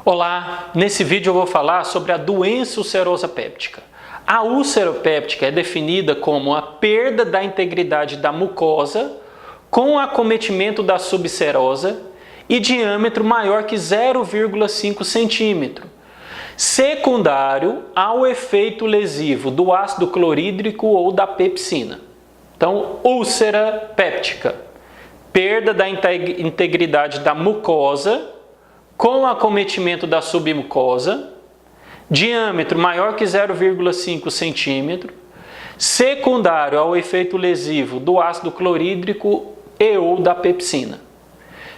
Olá, nesse vídeo eu vou falar sobre a doença ulcerosa péptica. A úlcera péptica é definida como a perda da integridade da mucosa com acometimento da subserosa e diâmetro maior que 0,5 centímetro, secundário ao efeito lesivo do ácido clorídrico ou da pepsina. Então, úlcera péptica, perda da integridade da mucosa com acometimento da submucosa, diâmetro maior que 0,5 centímetro, secundário ao efeito lesivo do ácido clorídrico e ou da pepsina.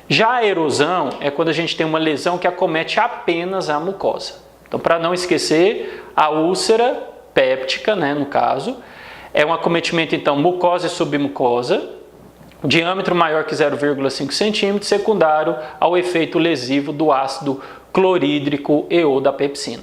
Já a erosão é quando a gente tem uma lesão que acomete apenas a mucosa. Então, para não esquecer, a úlcera péptica, no caso, é um acometimento, então, mucosa e submucosa, diâmetro maior que 0,5 centímetro, secundário ao efeito lesivo do ácido clorídrico e ou da pepsina.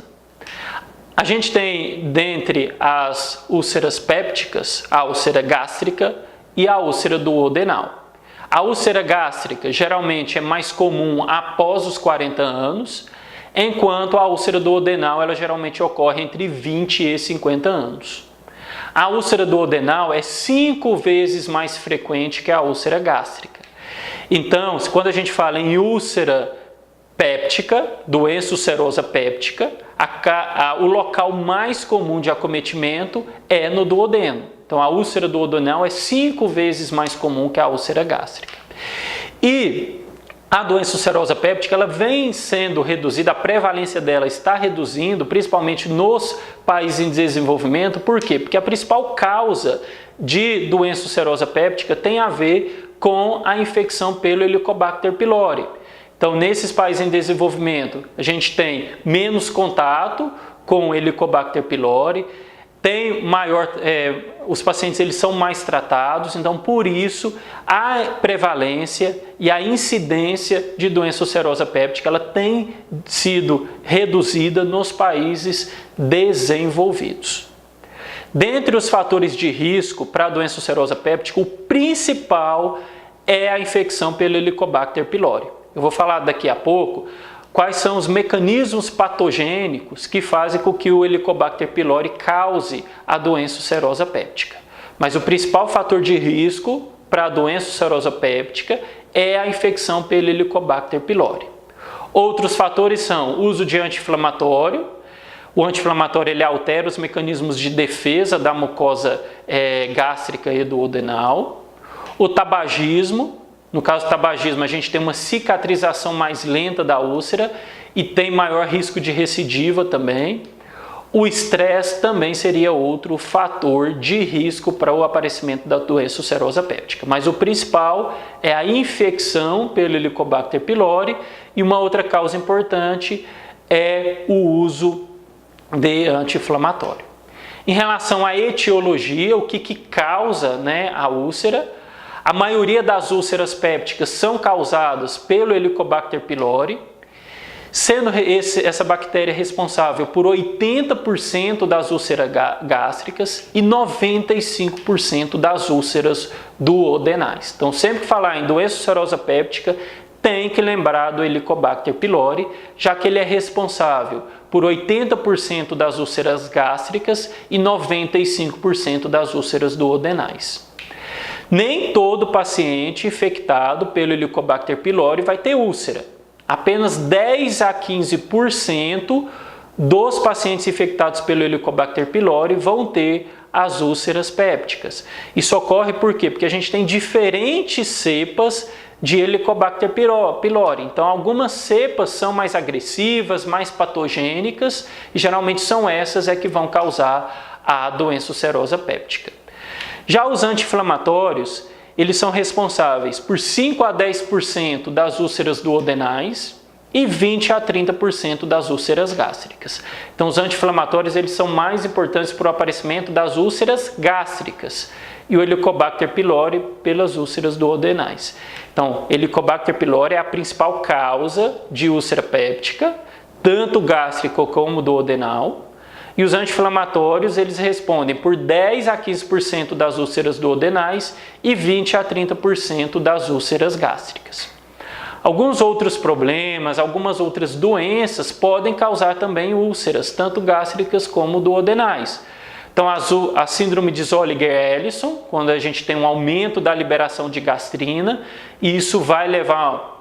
A gente tem, dentre as úlceras pépticas, a úlcera gástrica e a úlcera duodenal. A úlcera gástrica geralmente é mais comum após os 40 anos, enquanto a úlcera duodenal ela geralmente ocorre entre 20 e 50 anos. A úlcera duodenal é 5 vezes mais frequente que a úlcera gástrica. Então, quando a gente fala em úlcera péptica, doença ulcerosa péptica, o local mais comum de acometimento é no duodeno. Então, a úlcera duodenal é 5 vezes mais comum que a úlcera gástrica. E a doença ulcerosa péptica ela vem sendo reduzida, a prevalência dela está reduzindo, principalmente nos países em desenvolvimento. Por quê? Porque a principal causa de doença ulcerosa péptica tem a ver com a infecção pelo Helicobacter pylori. Então, nesses países em desenvolvimento, a gente tem menos contato com o Helicobacter pylori, tem os pacientes eles são mais tratados, então por isso a prevalência e a incidência de doença ulcerosa péptica ela tem sido reduzida nos países desenvolvidos. Dentre os fatores de risco para a doença ulcerosa péptica, o principal é a infecção pelo Helicobacter pylori. Eu vou falar daqui a pouco quais são os mecanismos patogênicos que fazem com que o Helicobacter pylori cause a doença ulcerosa péptica. Mas o principal fator de risco para a doença ulcerosa péptica é a infecção pelo Helicobacter pylori. Outros fatores são o uso de anti-inflamatório. O anti-inflamatório ele altera os mecanismos de defesa da mucosa gástrica e duodenal. O tabagismo. No caso do tabagismo, a gente tem uma cicatrização mais lenta da úlcera e tem maior risco de recidiva também. O estresse também seria outro fator de risco para o aparecimento da doença ulcerosa péptica. Mas o principal é a infecção pelo Helicobacter pylori e uma outra causa importante é o uso de anti-inflamatório. Em relação à etiologia, o que causa a úlcera? A maioria das úlceras pépticas são causadas pelo Helicobacter pylori, sendo essa bactéria responsável por 80% das úlceras gástricas e 95% das úlceras duodenais. Então, sempre que falar em doença ulcerosa péptica, tem que lembrar do Helicobacter pylori, já que ele é responsável por 80% das úlceras gástricas e 95% das úlceras duodenais. Nem todo paciente infectado pelo Helicobacter pylori vai ter úlcera. Apenas 10 a 15% dos pacientes infectados pelo Helicobacter pylori vão ter as úlceras pépticas. Isso ocorre por quê? Porque a gente tem diferentes cepas de Helicobacter pylori. Então, algumas cepas são mais agressivas, mais patogênicas e geralmente são essas que vão causar a doença ulcerosa péptica. Já os anti-inflamatórios, eles são responsáveis por 5 a 10% das úlceras duodenais e 20 a 30% das úlceras gástricas. Então, os anti-inflamatórios eles são mais importantes para o aparecimento das úlceras gástricas e o Helicobacter pylori pelas úlceras duodenais. Então, Helicobacter pylori é a principal causa de úlcera péptica, tanto gástrica como duodenal. E os anti-inflamatórios, eles respondem por 10 a 15% das úlceras duodenais e 20 a 30% das úlceras gástricas. Alguns outros problemas, algumas outras doenças podem causar também úlceras, tanto gástricas como duodenais. Então, a síndrome de Zolliger-Ellison, quando a gente tem um aumento da liberação de gastrina, e isso vai levar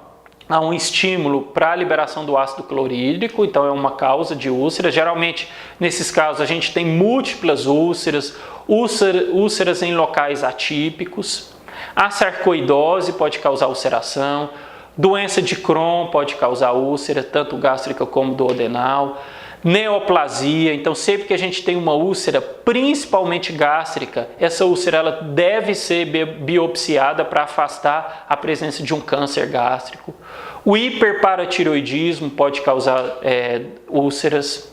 a um estímulo para a liberação do ácido clorídrico, então é uma causa de úlcera. Geralmente, nesses casos, a gente tem múltiplas úlceras, úlceras em locais atípicos. A sarcoidose pode causar ulceração, doença de Crohn pode causar úlcera, tanto gástrica como duodenal. Neoplasia, então sempre que a gente tem uma úlcera, principalmente gástrica, essa úlcera ela deve ser biopsiada para afastar a presença de um câncer gástrico. O hiperparatiroidismo pode causar úlceras.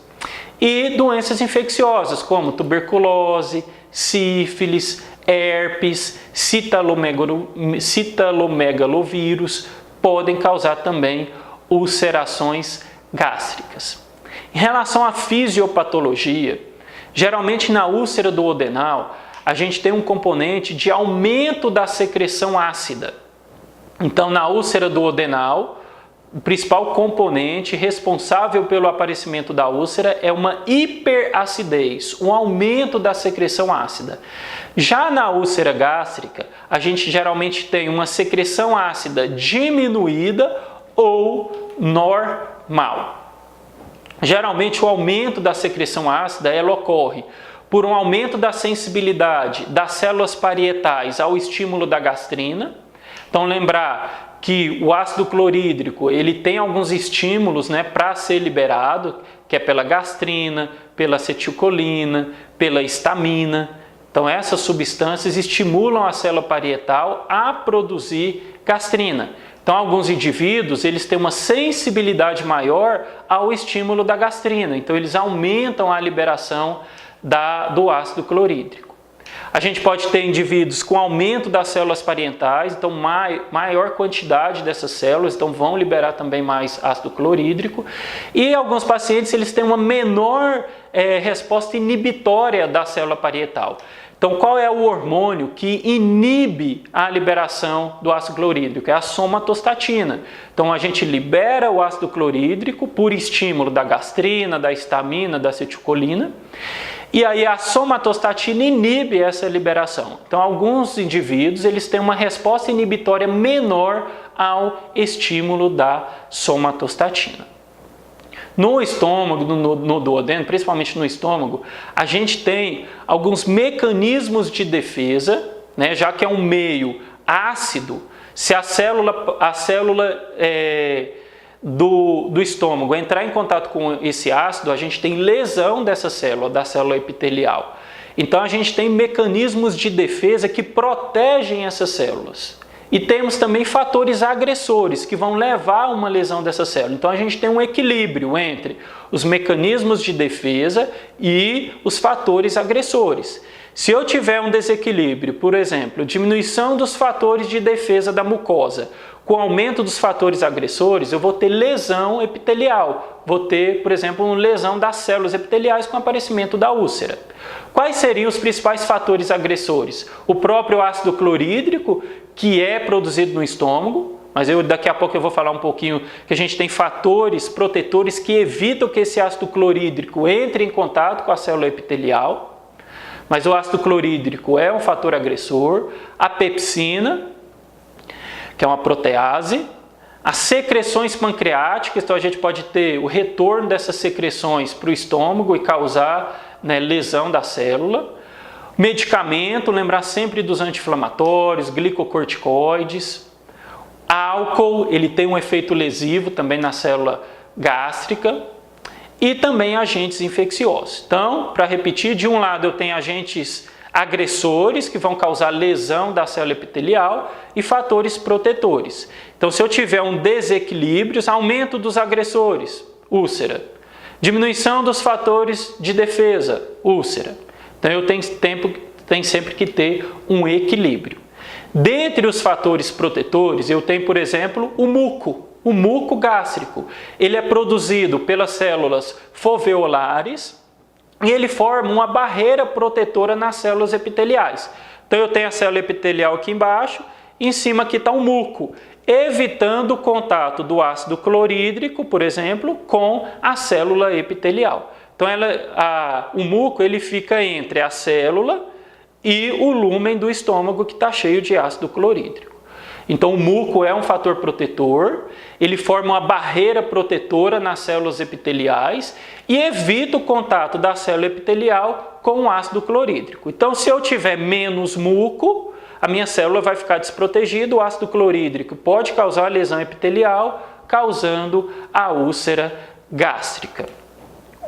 E doenças infecciosas como tuberculose, sífilis, herpes, citalomegalovírus podem causar também ulcerações gástricas. Em relação à fisiopatologia, geralmente na úlcera duodenal, a gente tem um componente de aumento da secreção ácida. Então, na úlcera duodenal, o principal componente responsável pelo aparecimento da úlcera é uma hiperacidez, um aumento da secreção ácida. Já na úlcera gástrica, a gente geralmente tem uma secreção ácida diminuída ou normal. Geralmente o aumento da secreção ácida ela ocorre por um aumento da sensibilidade das células parietais ao estímulo da gastrina. Então lembrar que o ácido clorídrico ele tem alguns estímulos para ser liberado, que é pela gastrina, pela acetilcolina, pela histamina. Então essas substâncias estimulam a célula parietal a produzir gastrina. Então, alguns indivíduos eles têm uma sensibilidade maior ao estímulo da gastrina, então eles aumentam a liberação do ácido clorídrico. A gente pode ter indivíduos com aumento das células parietais, então maior quantidade dessas células, então vão liberar também mais ácido clorídrico. E alguns pacientes eles têm uma menor resposta inibitória da célula parietal. Então, qual é o hormônio que inibe a liberação do ácido clorídrico? É a somatostatina. Então, a gente libera o ácido clorídrico por estímulo da gastrina, da histamina, da acetilcolina. E aí a somatostatina inibe essa liberação. Então, alguns indivíduos eles têm uma resposta inibitória menor ao estímulo da somatostatina. No estômago, no duodeno, principalmente no estômago, a gente tem alguns mecanismos de defesa, já que é um meio ácido. Se a célula do estômago entrar em contato com esse ácido, a gente tem lesão dessa célula, da célula epitelial. Então a gente tem mecanismos de defesa que protegem essas células. E temos também fatores agressores que vão levar a uma lesão dessa célula. Então a gente tem um equilíbrio entre os mecanismos de defesa e os fatores agressores. Se eu tiver um desequilíbrio, por exemplo, diminuição dos fatores de defesa da mucosa, com aumento dos fatores agressores, eu vou ter lesão epitelial. Vou ter, por exemplo, uma lesão das células epiteliais com aparecimento da úlcera. Quais seriam os principais fatores agressores? O próprio ácido clorídrico, que é produzido no estômago, mas daqui a pouco eu vou falar um pouquinho que a gente tem fatores protetores que evitam que esse ácido clorídrico entre em contato com a célula epitelial. Mas o ácido clorídrico é um fator agressor. A pepsina, que é uma protease. As secreções pancreáticas, então a gente pode ter o retorno dessas secreções para o estômago e causar lesão da célula. Medicamento, lembrar sempre dos anti-inflamatórios, glicocorticoides. Álcool, ele tem um efeito lesivo também na célula gástrica. E também agentes infecciosos. Então, para repetir, de um lado eu tenho agentes agressores que vão causar lesão da célula epitelial e fatores protetores. Então, se eu tiver um desequilíbrio, aumento dos agressores, úlcera. Diminuição dos fatores de defesa, úlcera. Então, eu tenho sempre que ter um equilíbrio. Dentre os fatores protetores, eu tenho, por exemplo, o muco. O muco gástrico, ele é produzido pelas células foveolares e ele forma uma barreira protetora nas células epiteliais. Então eu tenho a célula epitelial aqui embaixo, e em cima aqui está o muco. evitando o contato do ácido clorídrico, por exemplo, com a célula epitelial. Então, o muco ele fica entre a célula e o lúmen do estômago que está cheio de ácido clorídrico. Então, o muco é um fator protetor, ele forma uma barreira protetora nas células epiteliais e evita o contato da célula epitelial com o ácido clorídrico. Então, se eu tiver menos muco, a minha célula vai ficar desprotegida, o ácido clorídrico pode causar lesão epitelial, causando a úlcera gástrica.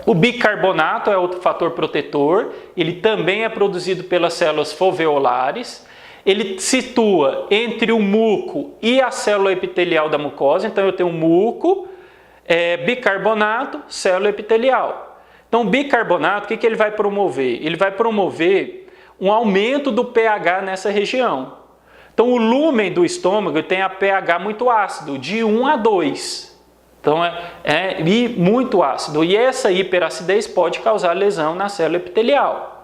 O bicarbonato é outro fator protetor, ele também é produzido pelas células foveolares, ele situa entre o muco e a célula epitelial da mucosa, então eu tenho muco, bicarbonato, célula epitelial. Então o bicarbonato, o que ele vai promover? Ele vai promover um aumento do pH nessa região. Então o lúmen do estômago tem a pH muito ácido, de 1 a 2. Então é muito ácido e essa hiperacidez pode causar lesão na célula epitelial.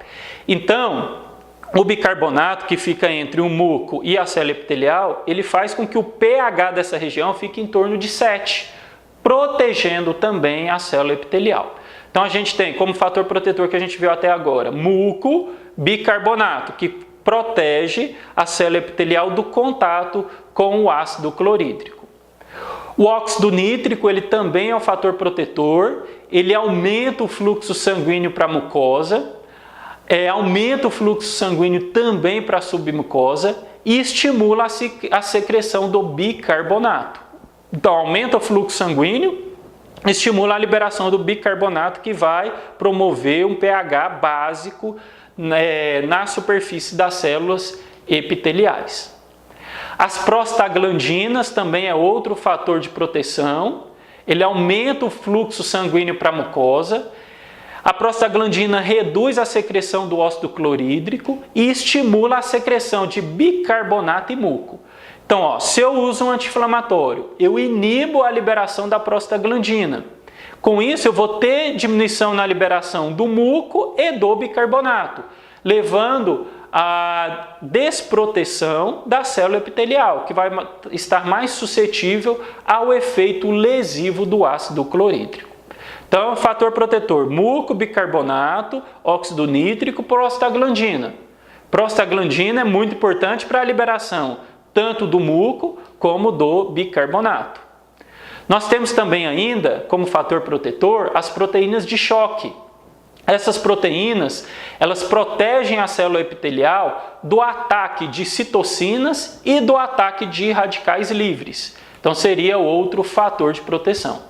Então, o bicarbonato que fica entre o muco e a célula epitelial, ele faz com que o pH dessa região fique em torno de 7, protegendo também a célula epitelial. Então a gente tem como fator protetor que a gente viu até agora, muco, bicarbonato, que protege a célula epitelial do contato com o ácido clorídrico. O óxido nítrico ele também é um fator protetor, ele aumenta o fluxo sanguíneo para a mucosa, aumenta o fluxo sanguíneo também para a submucosa e estimula a secreção do bicarbonato. Então aumenta o fluxo sanguíneo, estimula a liberação do bicarbonato que vai promover um pH básico na superfície das células epiteliais. As prostaglandinas também é outro fator de proteção, ele aumenta o fluxo sanguíneo para a mucosa, a prostaglandina reduz a secreção do óxido clorídrico e estimula a secreção de bicarbonato e muco. Então, se eu uso um anti-inflamatório, eu inibo a liberação da prostaglandina. Com isso, eu vou ter diminuição na liberação do muco e do bicarbonato, levando a desproteção da célula epitelial, que vai estar mais suscetível ao efeito lesivo do ácido clorídrico. Então, fator protetor, muco, bicarbonato, óxido nítrico, prostaglandina. Prostaglandina é muito importante para a liberação tanto do muco como do bicarbonato. Nós temos também ainda, como fator protetor, as proteínas de choque. Essas proteínas, elas protegem a célula epitelial do ataque de citocinas e do ataque de radicais livres. Então seria outro fator de proteção.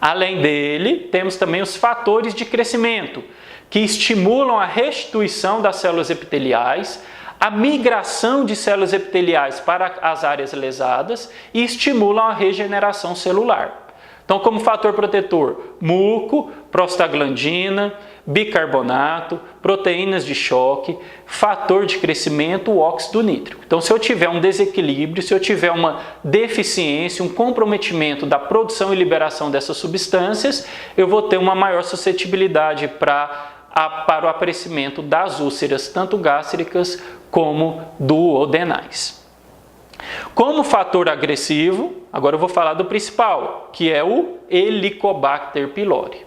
Além dele, temos também os fatores de crescimento, que estimulam a restituição das células epiteliais, a migração de células epiteliais para as áreas lesadas e estimulam a regeneração celular. Então, como fator protetor, muco, prostaglandina, bicarbonato, proteínas de choque, fator de crescimento, o óxido nítrico. Então, se eu tiver um desequilíbrio, se eu tiver uma deficiência, um comprometimento da produção e liberação dessas substâncias, eu vou ter uma maior suscetibilidade para o aparecimento das úlceras, tanto gástricas como duodenais. Como fator agressivo, agora eu vou falar do principal, que é o Helicobacter pylori.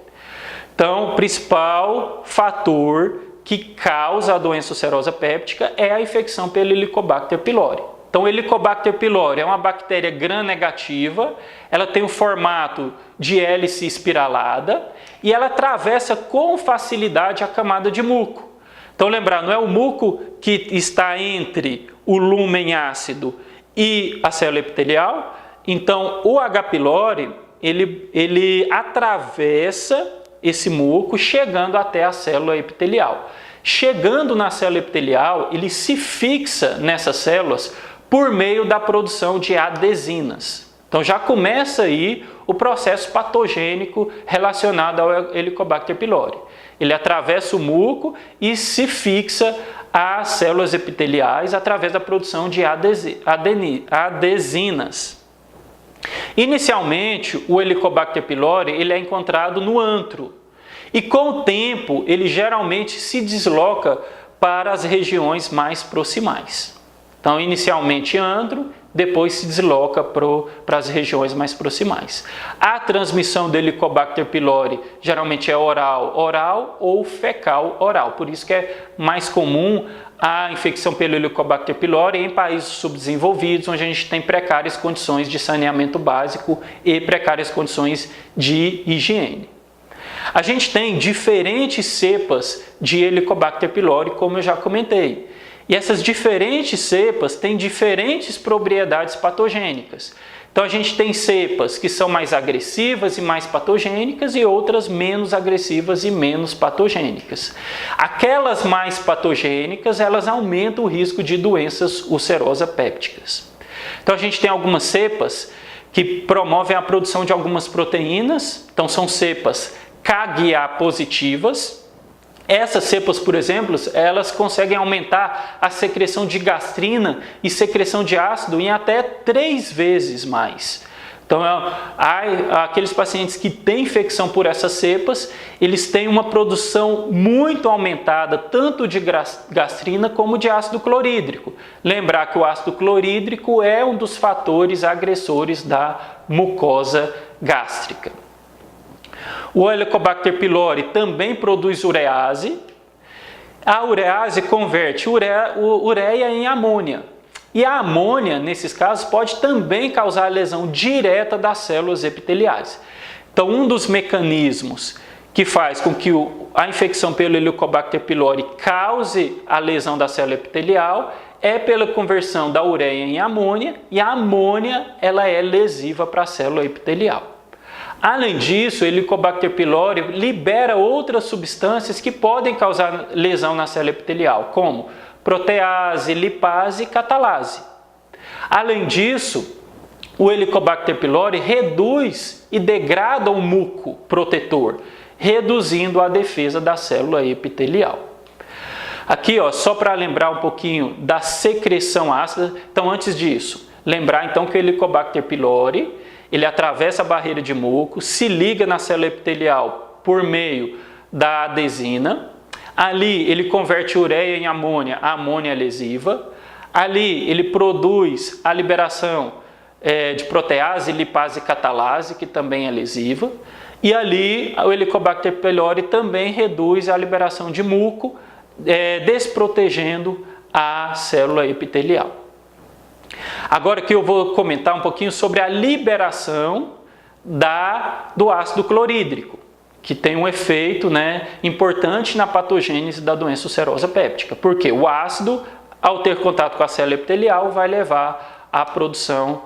Então, o principal fator que causa a doença ulcerosa péptica é a infecção pelo Helicobacter pylori. Então, o Helicobacter pylori é uma bactéria gram-negativa, ela tem o formato de hélice espiralada e ela atravessa com facilidade a camada de muco. Então, lembrar, não é o muco que está entre o lúmen ácido e a célula epitelial. Então, o H. pylori, ele atravessa esse muco chegando até a célula epitelial. Chegando na célula epitelial, ele se fixa nessas células por meio da produção de adesinas. Então já começa aí o processo patogênico relacionado ao Helicobacter pylori. Ele atravessa o muco e se fixa às células epiteliais através da produção de adesinas. Inicialmente, o Helicobacter pylori ele é encontrado no antro e com o tempo ele geralmente se desloca para as regiões mais proximais. Então, inicialmente antro, depois se desloca para as regiões mais proximais. A transmissão do Helicobacter pylori geralmente é oral ou fecal-oral, por isso que é mais comum a infecção pelo Helicobacter pylori em países subdesenvolvidos, onde a gente tem precárias condições de saneamento básico e precárias condições de higiene. A gente tem diferentes cepas de Helicobacter pylori, como eu já comentei. E essas diferentes cepas têm diferentes propriedades patogênicas. Então a gente tem cepas que são mais agressivas e mais patogênicas e outras menos agressivas e menos patogênicas. Aquelas mais patogênicas, elas aumentam o risco de doenças ulcerosa-pépticas. Então a gente tem algumas cepas que promovem a produção de algumas proteínas, então são cepas KGA positivas. Essas cepas, por exemplo, elas conseguem aumentar a secreção de gastrina e secreção de ácido em até 3 vezes mais. Então, aqueles pacientes que têm infecção por essas cepas, eles têm uma produção muito aumentada, tanto de gastrina como de ácido clorídrico. Lembrar que o ácido clorídrico é um dos fatores agressores da mucosa gástrica. O Helicobacter pylori também produz urease. A urease converte ureia em amônia. E a amônia, nesses casos, pode também causar a lesão direta das células epiteliais. Então, um dos mecanismos que faz com que a infecção pelo Helicobacter pylori cause a lesão da célula epitelial é pela conversão da ureia em amônia, e a amônia ela é lesiva para a célula epitelial. Além disso, o Helicobacter pylori libera outras substâncias que podem causar lesão na célula epitelial, como protease, lipase e catalase. Além disso, o Helicobacter pylori reduz e degrada o muco protetor, reduzindo a defesa da célula epitelial. Aqui, só para lembrar um pouquinho da secreção ácida. Então, antes disso, lembrar então que o Helicobacter pylori ele atravessa a barreira de muco, se liga na célula epitelial por meio da adesina. Ali ele converte ureia em amônia, a amônia é lesiva. Ali ele produz a liberação de protease, lipase e catalase, que também é lesiva. E ali o Helicobacter pylori também reduz a liberação de muco, desprotegendo a célula epitelial. Agora que eu vou comentar um pouquinho sobre a liberação do ácido clorídrico, que tem um efeito importante na patogênese da doença ulcerosa péptica. Porque o ácido, ao ter contato com a célula epitelial, vai levar à produção,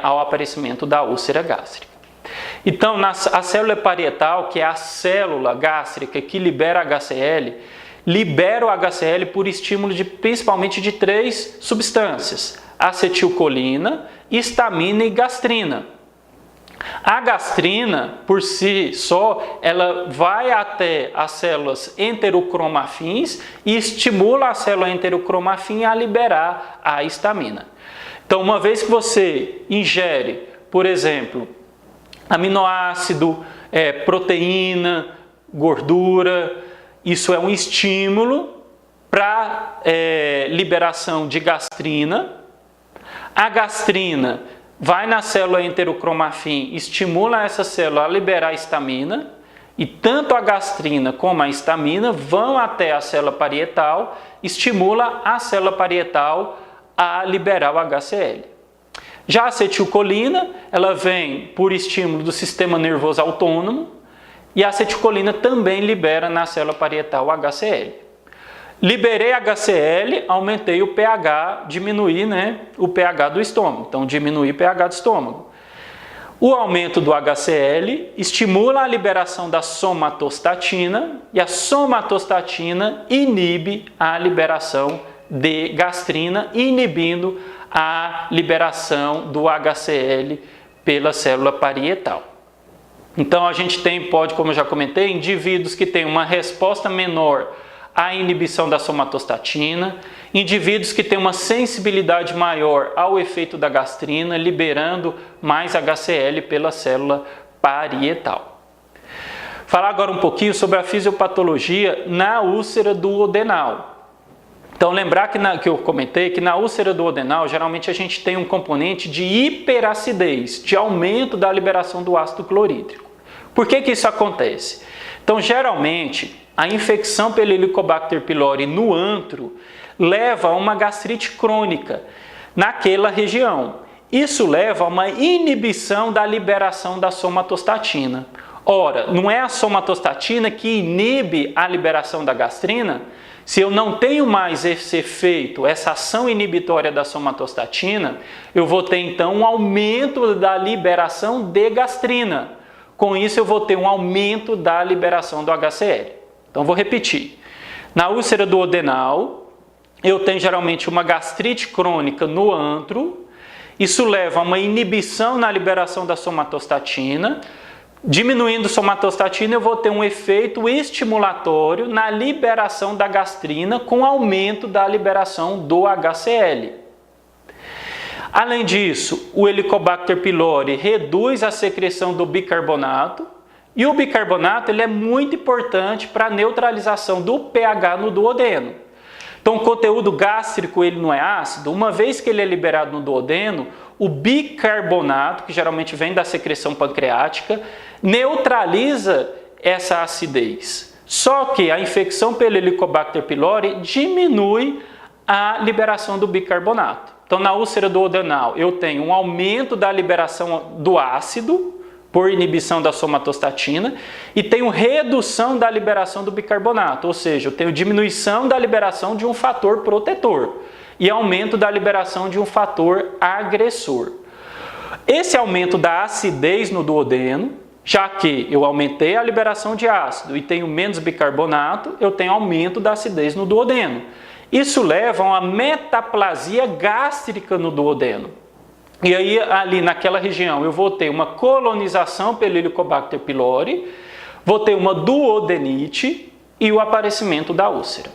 ao aparecimento da úlcera gástrica. Então, a célula parietal, que é a célula gástrica que libera HCl, libera o HCl por estímulo principalmente de 3 substâncias: acetilcolina, histamina e gastrina. A gastrina, por si só, ela vai até as células enterocromafins e estimula a célula enterocromafim a liberar a histamina. Então, uma vez que você ingere, por exemplo, aminoácido, proteína, gordura, isso é um estímulo para liberação de gastrina. A gastrina vai na célula enterocromafim, estimula essa célula a liberar a histamina, e tanto a gastrina como a histamina vão até a célula parietal, estimula a célula parietal a liberar o HCl. Já a acetilcolina, ela vem por estímulo do sistema nervoso autônomo, e a acetilcolina também libera na célula parietal o HCl. Liberei HCl, aumentei o pH, diminui o pH do estômago, então diminui o pH do estômago. O aumento do HCl estimula a liberação da somatostatina, e a somatostatina inibe a liberação de gastrina, inibindo a liberação do HCl pela célula parietal. Então a gente pode, como eu já comentei, indivíduos que têm uma resposta menor à inibição da somatostatina, indivíduos que têm uma sensibilidade maior ao efeito da gastrina, liberando mais HCl pela célula parietal. Falar agora um pouquinho sobre a fisiopatologia na úlcera duodenal. Então, lembrar que eu comentei que na úlcera duodenal, geralmente a gente tem um componente de hiperacidez, de aumento da liberação do ácido clorídrico. Por que isso acontece? Então, geralmente, a infecção pelo Helicobacter pylori no antro leva a uma gastrite crônica naquela região. Isso leva a uma inibição da liberação da somatostatina. Ora, não é a somatostatina que inibe a liberação da gastrina? Se eu não tenho mais esse efeito, essa ação inibitória da somatostatina, eu vou ter então um aumento da liberação de gastrina. Com isso eu vou ter um aumento da liberação do HCl. Então vou repetir. Na úlcera duodenal, eu tenho geralmente uma gastrite crônica no antro. Isso leva a uma inibição na liberação da somatostatina. Diminuindo a somatostatina, eu vou ter um efeito estimulatório na liberação da gastrina com aumento da liberação do HCl. Além disso, o Helicobacter pylori reduz a secreção do bicarbonato e o bicarbonato ele é muito importante para a neutralização do pH no duodeno. Então, o conteúdo gástrico ele não é ácido, uma vez que ele é liberado no duodeno, o bicarbonato, que geralmente vem da secreção pancreática, neutraliza essa acidez. Só que a infecção pelo Helicobacter pylori diminui a liberação do bicarbonato. Então, na úlcera duodenal, eu tenho um aumento da liberação do ácido, por inibição da somatostatina, e tenho redução da liberação do bicarbonato, ou seja, eu tenho diminuição da liberação de um fator protetor e aumento da liberação de um fator agressor. Esse aumento da acidez no duodeno, já que eu aumentei a liberação de ácido e tenho menos bicarbonato, eu tenho aumento da acidez no duodeno. Isso leva a uma metaplasia gástrica no duodeno. E aí, ali naquela região, eu vou ter uma colonização pelo Helicobacter pylori, vou ter uma duodenite e o aparecimento da úlcera.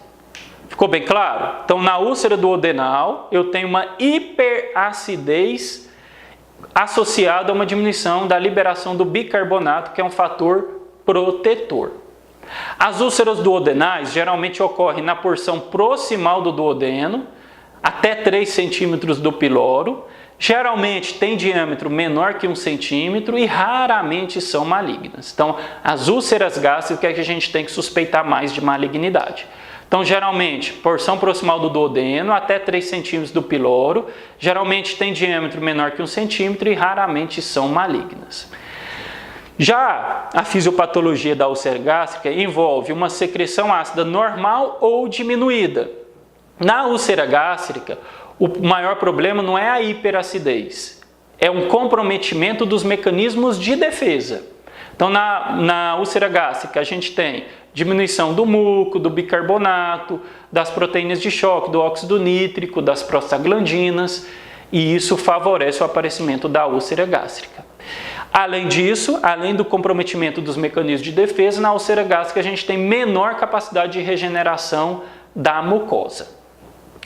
Ficou bem claro? Então, na úlcera duodenal, eu tenho uma hiperacidez associada a uma diminuição da liberação do bicarbonato, que é um fator protetor. As úlceras duodenais geralmente ocorrem na porção proximal do duodeno, até 3 centímetros do piloro, geralmente tem diâmetro menor que 1 centímetro e raramente são malignas. Então, as úlceras gástricas é que a gente tem que suspeitar mais de malignidade. Então, geralmente, porção proximal do duodeno, até 3 centímetros do piloro, geralmente tem diâmetro menor que 1 centímetro e raramente são malignas. Já a fisiopatologia da úlcera gástrica envolve uma secreção ácida normal ou diminuída. Na úlcera gástrica, o maior problema não é a hiperacidez, é um comprometimento dos mecanismos de defesa. Então, na úlcera gástrica, a gente tem diminuição do muco, do bicarbonato, das proteínas de choque, do óxido nítrico, das prostaglandinas, e isso favorece o aparecimento da úlcera gástrica. Além disso, além do comprometimento dos mecanismos de defesa, na úlcera gástrica a gente tem menor capacidade de regeneração da mucosa.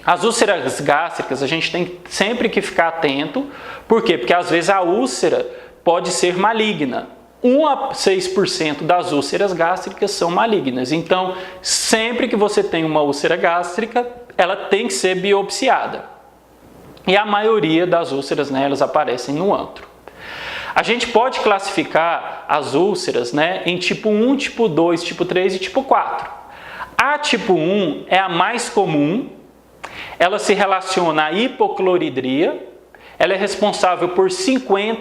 As úlceras gástricas a gente tem sempre que ficar atento. Por quê? Porque às vezes a úlcera pode ser maligna. 1 a 6% das úlceras gástricas são malignas. Então, sempre que você tem uma úlcera gástrica, ela tem que ser biopsiada. E a maioria das úlceras, elas aparecem no antro. A gente pode classificar as úlceras, em tipo 1, tipo 2, tipo 3 e tipo 4. A tipo 1 é a mais comum. Ela se relaciona à hipocloridria, ela é responsável por 55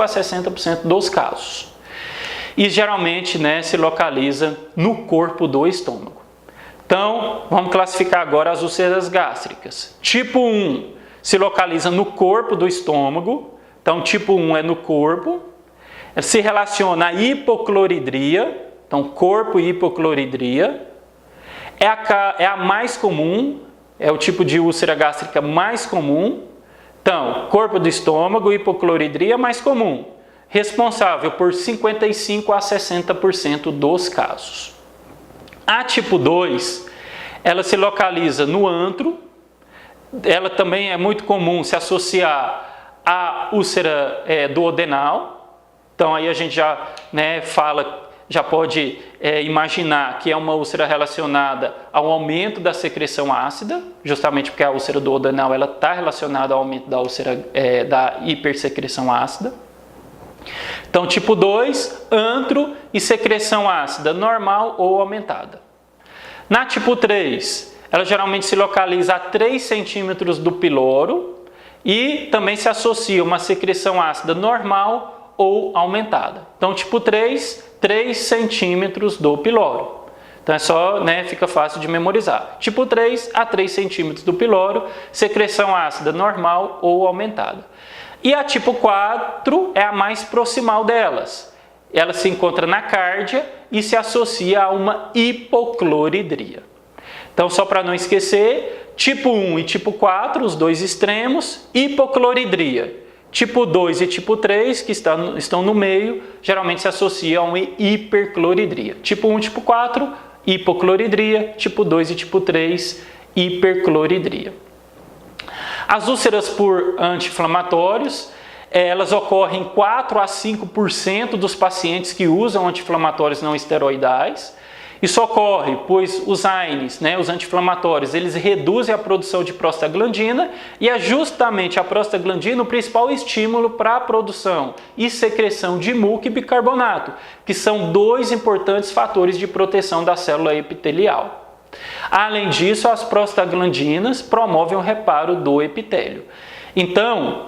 a 60% dos casos. E geralmente se localiza no corpo do estômago. Então, vamos classificar agora as úlceras gástricas. Tipo 1 se localiza no corpo do estômago, então tipo 1 é no corpo. Ela se relaciona à hipocloridria, então corpo e hipocloridria. É a mais comum, é o tipo de úlcera gástrica mais comum. Então, corpo do estômago, hipocloridria mais comum, responsável por 55 a 60% dos casos. A tipo 2, ela se localiza no antro, ela também é muito comum se associar à úlcera duodenal. Então, aí a gente já fala já pode imaginar que é uma úlcera relacionada ao aumento da secreção ácida, justamente porque a úlcera duodenal está relacionada ao aumento da úlcera da hipersecreção ácida. Então, tipo 2, antro e secreção ácida normal ou aumentada. Na tipo 3, ela geralmente se localiza a 3 centímetros do piloro e também se associa uma secreção ácida normal ou aumentada. Então, tipo 3, 3 centímetros do piloro. Então, é só, fica fácil de memorizar. Tipo 3 a 3 centímetros do piloro, secreção ácida normal ou aumentada. E a tipo 4 é a mais proximal delas. Ela se encontra na cárdia e se associa a uma hipocloridria. Então, só para não esquecer, tipo 1 e tipo 4, os dois extremos, hipocloridria. Tipo 2 e tipo 3, que estão no meio, geralmente se associam a uma hipercloridria. Tipo 1 e tipo 4, hipocloridria. Tipo 2 e tipo 3, hipercloridria. As úlceras por anti-inflamatórios, elas ocorrem em 4 a 5% dos pacientes que usam anti-inflamatórios não esteroidais. Isso ocorre pois os AINES, os anti-inflamatórios, eles reduzem a produção de prostaglandina e é justamente a prostaglandina o principal estímulo para a produção e secreção de muco e bicarbonato, que são dois importantes fatores de proteção da célula epitelial. Além disso, as prostaglandinas promovem o reparo do epitélio. Então,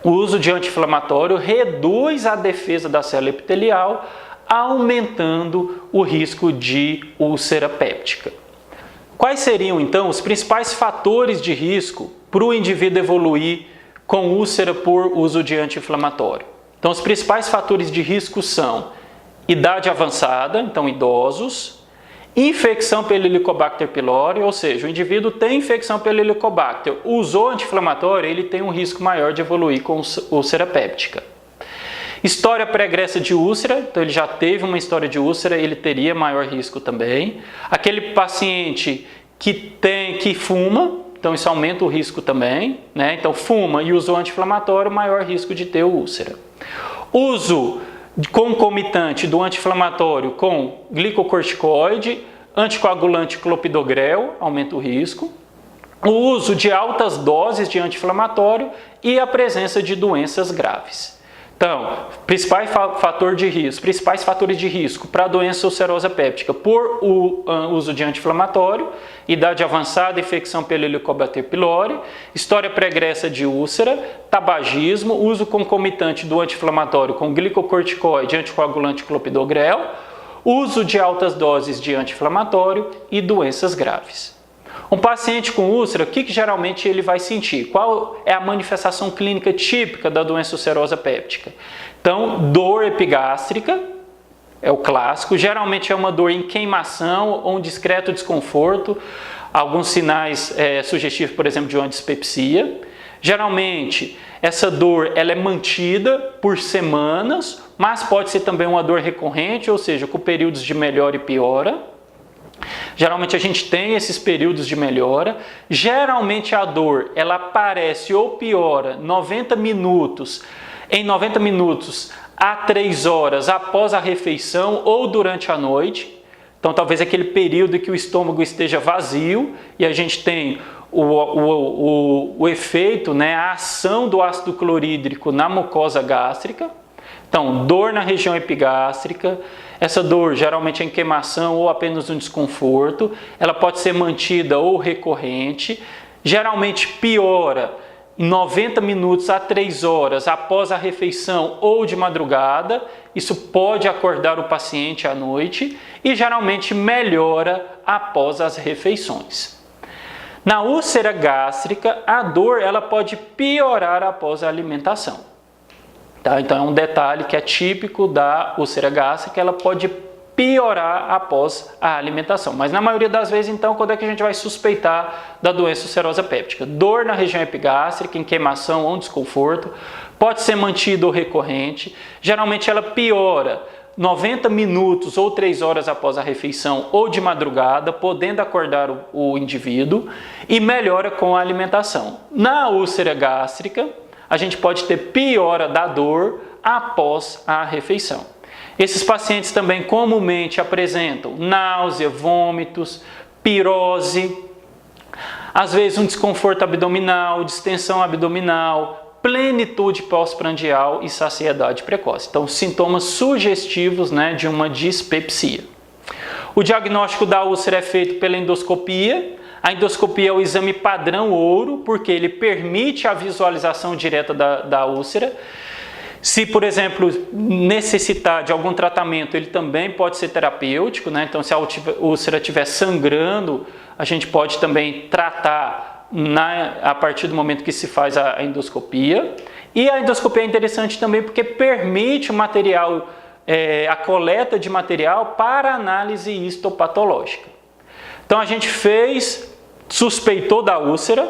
o uso de anti-inflamatório reduz a defesa da célula epitelial, aumentando o risco de úlcera péptica. Quais seriam, então, os principais fatores de risco para o indivíduo evoluir com úlcera por uso de anti-inflamatório? Então, os principais fatores de risco são idade avançada, então idosos, infecção pelo Helicobacter pylori, ou seja, o indivíduo tem infecção pelo Helicobacter, usou anti-inflamatório, ele tem um risco maior de evoluir com úlcera péptica. História pregressa de úlcera, então ele já teve uma história de úlcera, ele teria maior risco também. Aquele paciente que fuma, então isso aumenta o risco também, Então fuma e usou anti-inflamatório, maior risco de ter úlcera. Uso concomitante do anti-inflamatório com glicocorticoide, anticoagulante clopidogrel, aumenta o risco. O uso de altas doses de anti-inflamatório e a presença de doenças graves. Então, principais fatores de risco para a doença ulcerosa péptica por uso de anti-inflamatório, idade avançada, infecção pelo Helicobacter pylori, história pregressa de úlcera, tabagismo, uso concomitante do anti-inflamatório com glicocorticoide, anticoagulante clopidogrel, uso de altas doses de anti-inflamatório e doenças graves. Um paciente com úlcera, o que geralmente ele vai sentir? Qual é a manifestação clínica típica da doença ulcerosa péptica? Então, dor epigástrica, é o clássico, geralmente é uma dor em queimação ou um discreto desconforto, alguns sinais sugestivos, por exemplo, de uma dispepsia. Geralmente, essa dor ela é mantida por semanas, mas pode ser também uma dor recorrente, ou seja, com períodos de melhora e piora. Geralmente a gente tem esses períodos de melhora. Geralmente a dor ela aparece ou piora em 90 minutos a 3 horas após a refeição ou durante a noite. Então talvez aquele período em que o estômago esteja vazio e a gente tem o efeito, a ação do ácido clorídrico na mucosa gástrica. Então, dor na região epigástrica, essa dor geralmente é em queimação ou apenas um desconforto, ela pode ser mantida ou recorrente, geralmente piora em 90 minutos a 3 horas após a refeição ou de madrugada, isso pode acordar o paciente à noite e geralmente melhora após as refeições. Na úlcera gástrica, a dor ela pode piorar após a alimentação. Então é um detalhe que é típico da úlcera gástrica, ela pode piorar após a alimentação. Mas na maioria das vezes, então, quando é que a gente vai suspeitar da doença ulcerosa péptica? Dor na região epigástrica, em queimação ou desconforto, pode ser mantida ou recorrente. Geralmente ela piora 90 minutos ou 3 horas após a refeição ou de madrugada, podendo acordar o indivíduo, e melhora com a alimentação. Na úlcera gástrica, a gente pode ter piora da dor após a refeição. Esses pacientes também comumente apresentam náusea, vômitos, pirose, às vezes um desconforto abdominal, distensão abdominal, plenitude pós-prandial e saciedade precoce. Então, sintomas sugestivos, né, de uma dispepsia. O diagnóstico da úlcera é feito pela endoscopia. A endoscopia é o exame padrão ouro, porque ele permite a visualização direta da úlcera. Se, por exemplo, necessitar de algum tratamento, ele também pode ser terapêutico, né? Então, se a úlcera estiver sangrando, a gente pode também tratar a partir do momento que se faz a endoscopia. E a endoscopia é interessante também porque permite o material, a coleta de material para análise histopatológica. Então, a gente suspeitou da úlcera,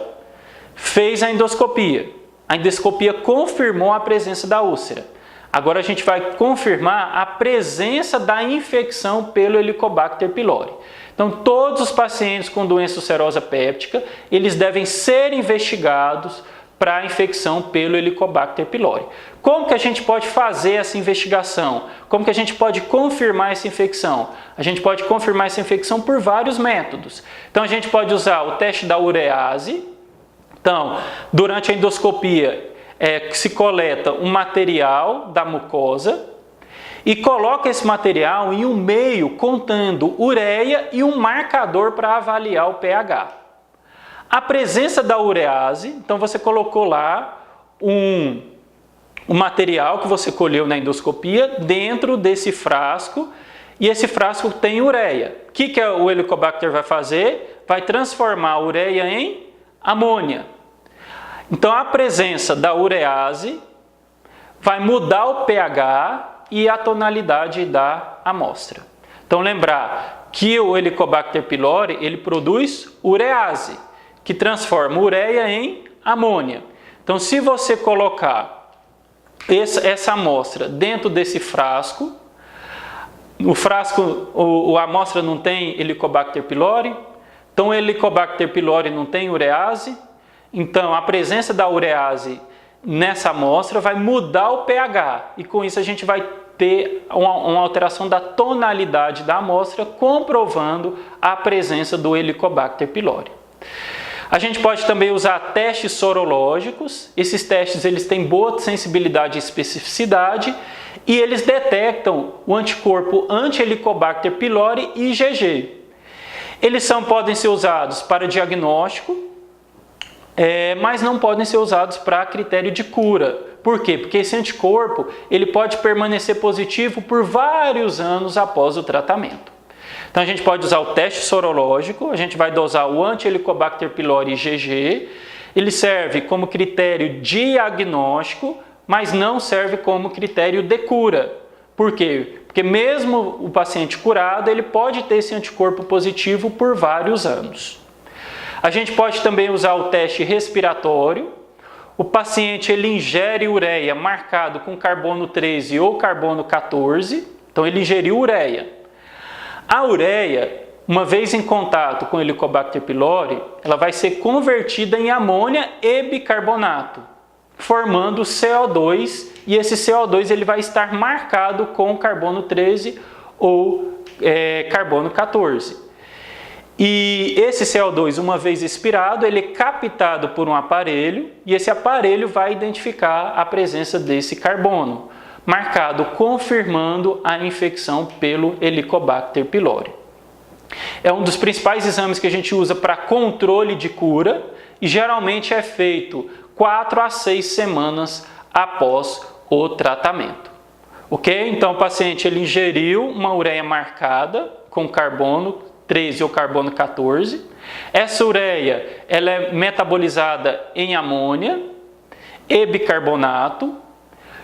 fez a endoscopia. A endoscopia confirmou a presença da úlcera. Agora a gente vai confirmar a presença da infecção pelo Helicobacter pylori. Então, todos os pacientes com doença ulcerosa péptica, eles devem ser investigados para a infecção pelo Helicobacter pylori. Como que a gente pode fazer essa investigação? Como que a gente pode confirmar essa infecção? A gente pode confirmar essa infecção por vários métodos. Então, a gente pode usar o teste da urease. Então, durante a endoscopia, se coleta um material da mucosa e coloca esse material em um meio contendo ureia e um marcador para avaliar o pH. A presença da urease, então você colocou lá um material que você colheu na endoscopia dentro desse frasco e esse frasco tem ureia. O que o Helicobacter vai fazer? Vai transformar a ureia em amônia. Então, a presença da urease vai mudar o pH e a tonalidade da amostra. Então, lembrar que o Helicobacter pylori, ele produz urease, que transforma ureia em amônia. Então, se você colocar essa amostra dentro desse frasco, a amostra não tem Helicobacter pylori, então o Helicobacter pylori não tem urease. Então, a presença da urease nessa amostra vai mudar o pH e com isso a gente vai ter uma alteração da tonalidade da amostra, comprovando a presença do Helicobacter pylori. A gente pode também usar testes sorológicos. Esses testes eles têm boa sensibilidade e especificidade e eles detectam o anticorpo anti-Helicobacter pylori IgG. Eles podem ser usados para diagnóstico, mas não podem ser usados para critério de cura. Por quê? Porque esse anticorpo ele pode permanecer positivo por vários anos após o tratamento. Então a gente pode usar o teste sorológico, a gente vai dosar o anti-Helicobacter pylori IgG, ele serve como critério diagnóstico, mas não serve como critério de cura. Por quê? Porque mesmo o paciente curado, ele pode ter esse anticorpo positivo por vários anos. A gente pode também usar o teste respiratório. O paciente ele ingere ureia marcado com carbono 13 ou carbono 14. Então ele ingeriu ureia. A ureia, uma vez em contato com o Helicobacter pylori, ela vai ser convertida em amônia e bicarbonato, formando CO2, e esse CO2 ele vai estar marcado com carbono 13 ou carbono 14. E esse CO2, uma vez expirado, ele é captado por um aparelho e esse aparelho vai identificar a presença desse carbono, marcado confirmando a infecção pelo Helicobacter pylori. É um dos principais exames que a gente usa para controle de cura e geralmente é feito 4 a 6 semanas após o tratamento. Ok? Então o paciente ele ingeriu uma ureia marcada com carbono 13 ou carbono 14. Essa ureia ela é metabolizada em amônia e bicarbonato.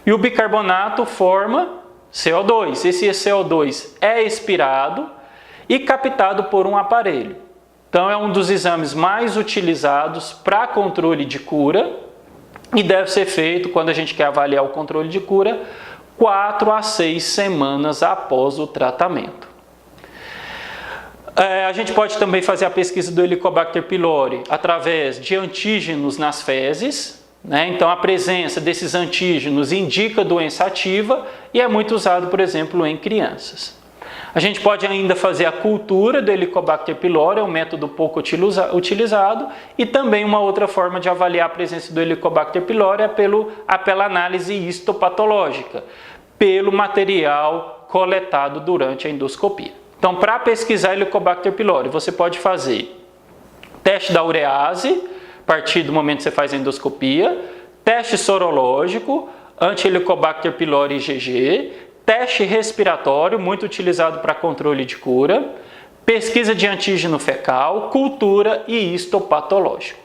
E o bicarbonato forma CO2. Esse CO2 é expirado e captado por um aparelho. Então é um dos exames mais utilizados para controle de cura e deve ser feito quando a gente quer avaliar o controle de cura 4 a 6 semanas após o tratamento. A gente pode também fazer a pesquisa do Helicobacter pylori através de antígenos nas fezes. né? Então a presença desses antígenos indica doença ativa e é muito usado, por exemplo, em crianças. A gente pode ainda fazer a cultura do Helicobacter pylori, é um método pouco utilizado, e também uma outra forma de avaliar a presença do Helicobacter pylori é pela análise histopatológica, pelo material coletado durante a endoscopia. Então, para pesquisar Helicobacter pylori, você pode fazer teste da urease, a partir do momento que você faz a endoscopia, teste sorológico, anti-Helicobacter pylori IgG, teste respiratório, muito utilizado para controle de cura, pesquisa de antígeno fecal, cultura e histopatológico.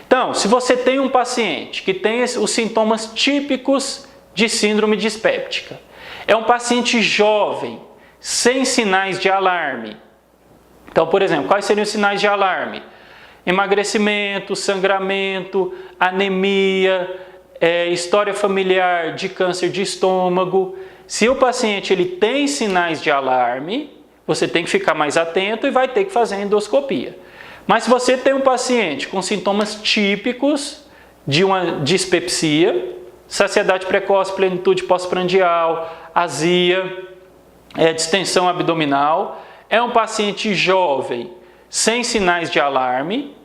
Então, se você tem um paciente que tem os sintomas típicos de síndrome dispéptica, é um paciente jovem, sem sinais de alarme. Então, por exemplo, quais seriam os sinais de alarme? Emagrecimento, sangramento, anemia, história familiar de câncer de estômago. Se o paciente ele tem sinais de alarme, você tem que ficar mais atento e vai ter que fazer a endoscopia. Mas se você tem um paciente com sintomas típicos de uma dispepsia, saciedade precoce, plenitude pós-prandial, azia, distensão abdominal, é um paciente jovem sem sinais de alarme,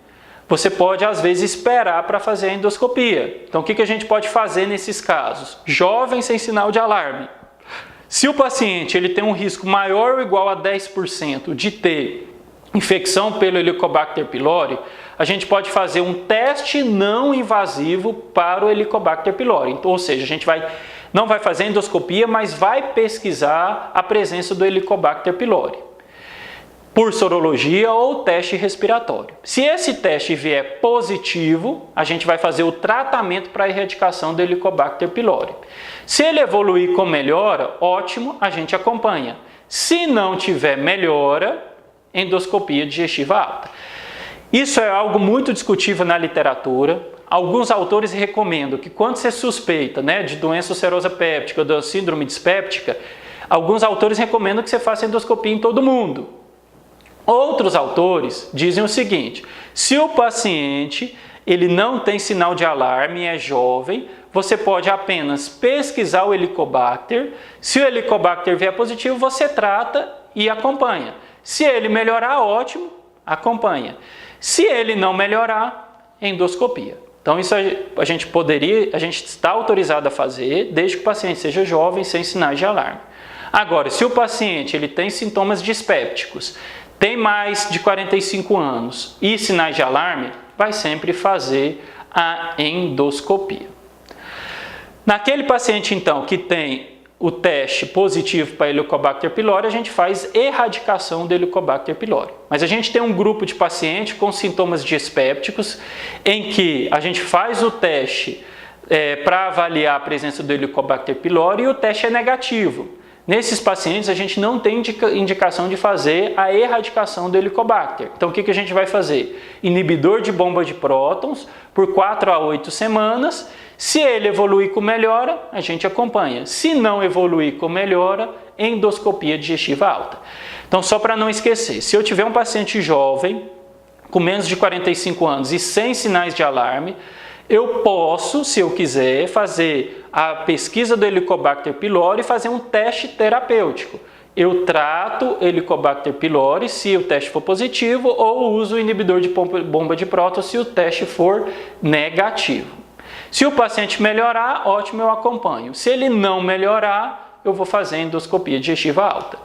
você pode, às vezes, esperar para fazer a endoscopia. Então, o que a gente pode fazer nesses casos? Jovem sem sinal de alarme. Se o paciente ele tem um risco maior ou igual a 10% de ter infecção pelo Helicobacter pylori, a gente pode fazer um teste não invasivo para o Helicobacter pylori. Então, ou seja, a gente não vai fazer endoscopia, mas vai pesquisar a presença do Helicobacter pylori por sorologia ou teste respiratório. Se esse teste vier positivo, a gente vai fazer o tratamento para a erradicação do Helicobacter pylori. Se ele evoluir com melhora, ótimo, a gente acompanha. Se não tiver melhora, endoscopia digestiva alta. Isso é algo muito discutível na literatura. Alguns autores recomendam que quando você suspeita, de doença ulcerosa péptica ou da síndrome dispéptica, alguns autores recomendam que você faça endoscopia em todo mundo. Outros autores dizem o seguinte: se o paciente ele não tem sinal de alarme, é jovem, você pode apenas pesquisar o Helicobacter. Se o Helicobacter vier positivo, você trata e acompanha. Se ele melhorar, ótimo, acompanha. Se ele não melhorar, endoscopia. Então isso a gente está autorizado a fazer desde que o paciente seja jovem, sem sinais de alarme. Agora, se o paciente ele tem sintomas dispépticos, tem mais de 45 anos e sinais de alarme, vai sempre fazer a endoscopia. Naquele paciente, então, que tem o teste positivo para Helicobacter pylori, a gente faz erradicação do Helicobacter pylori. Mas a gente tem um grupo de pacientes com sintomas dispépticos em que a gente faz o teste para avaliar a presença do Helicobacter pylori e o teste é negativo. Nesses pacientes, a gente não tem indicação de fazer a erradicação do Helicobacter. Então, o que a gente vai fazer? Inibidor de bomba de prótons por 4 a 8 semanas. Se ele evoluir com melhora, a gente acompanha. Se não evoluir com melhora, endoscopia digestiva alta. Então, só para não esquecer, se eu tiver um paciente jovem, com menos de 45 anos e sem sinais de alarme, eu posso, se eu quiser, fazer a pesquisa do Helicobacter pylori e fazer um teste terapêutico. Eu trato Helicobacter pylori se o teste for positivo ou uso o inibidor de bomba de prótons se o teste for negativo. Se o paciente melhorar, ótimo, eu acompanho. Se ele não melhorar, eu vou fazer endoscopia digestiva alta.